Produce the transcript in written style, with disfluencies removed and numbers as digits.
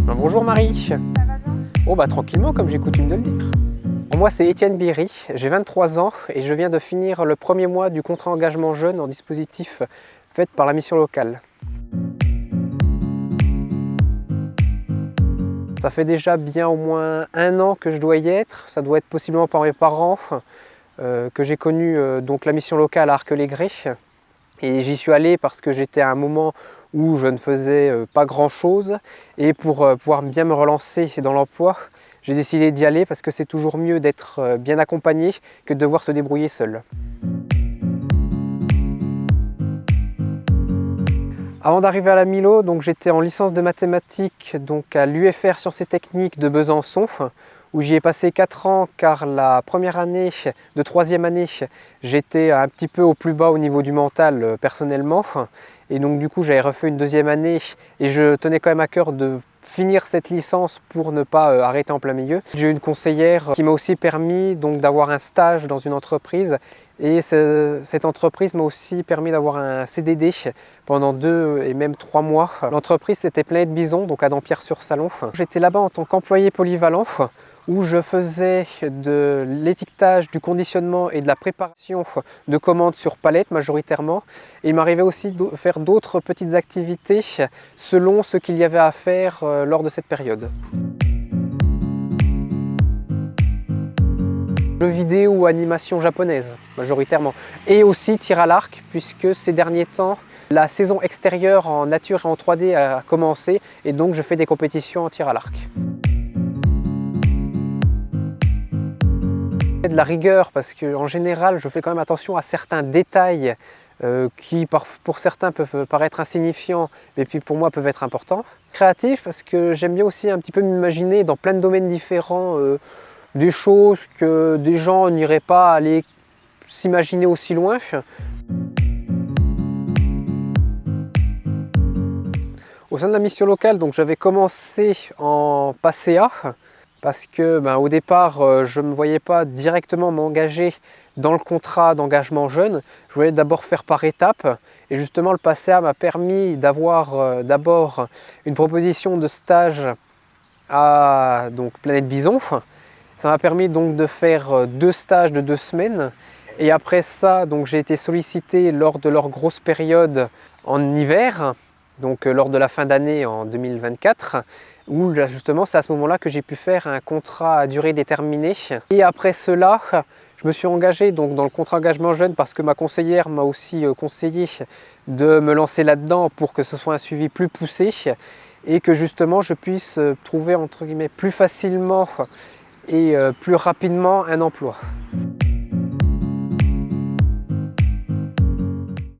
Bonjour Marie. Ça va bien? Oh bah tranquillement comme j'ai coutume de le dire. Moi c'est Étienne Biry, j'ai 23 ans et je viens de finir le premier mois du contrat engagement jeune en dispositif fait par la mission locale. Ça fait déjà bien au moins 1 an que je dois y être, ça doit être possiblement par mes parents que j'ai connu donc la mission locale à Arquelégré. Et j'y suis allé parce que j'étais à un moment où je ne faisais pas grand chose et pour pouvoir bien me relancer dans l'emploi, j'ai décidé d'y aller parce que c'est toujours mieux d'être bien accompagné que de devoir se débrouiller seul. Avant d'arriver à la Milo, j'étais en licence de mathématiques à l'UFR Sciences et Techniques de Besançon, où j'y ai passé 4 ans car la première année de 3e année, j'étais un petit peu au plus bas au niveau du mental personnellement. Et donc du coup j'avais refait une 2e année et je tenais quand même à cœur de finir cette licence pour ne pas arrêter en plein milieu. J'ai eu une conseillère qui m'a aussi permis d'avoir un stage dans une entreprise et cette entreprise m'a aussi permis d'avoir un CDD pendant 2 et même 3 mois. L'entreprise c'était Planète Bison, donc à Dampierre-sur-Salon. J'étais là-bas en tant qu'employé polyvalent où je faisais de l'étiquetage, du conditionnement et de la préparation de commandes sur palette majoritairement. Et il m'arrivait aussi de faire d'autres petites activités selon ce qu'il y avait à faire lors de cette période. Jeux vidéo ou animation japonaise majoritairement. Et aussi tir à l'arc puisque ces derniers temps, la saison extérieure en nature et en 3D a commencé et donc je fais des compétitions en tir à l'arc. De la rigueur parce qu'en général je fais quand même attention à certains détails qui pour certains peuvent paraître insignifiants mais puis pour moi peuvent être importants. Créatif parce que j'aime bien aussi un petit peu m'imaginer dans plein de domaines différents des choses que des gens n'iraient pas aller s'imaginer aussi loin. Au sein de la mission locale, j'avais commencé en PACEA parce que au départ, je ne me voyais pas directement m'engager dans le contrat d'engagement jeune. Je voulais d'abord faire par étapes et justement le PACEA m'a permis d'avoir d'abord une proposition de stage à Planète Bison. Ça m'a permis de faire 2 stages de 2 semaines et après ça j'ai été sollicité lors de leur grosse période en hiver, lors de la fin d'année en 2024 où justement c'est à ce moment-là que j'ai pu faire un contrat à durée déterminée. Et après cela, je me suis engagé dans le contrat engagement jeune parce que ma conseillère m'a aussi conseillé de me lancer là-dedans pour que ce soit un suivi plus poussé et que justement je puisse trouver entre guillemets plus facilement et plus rapidement un emploi.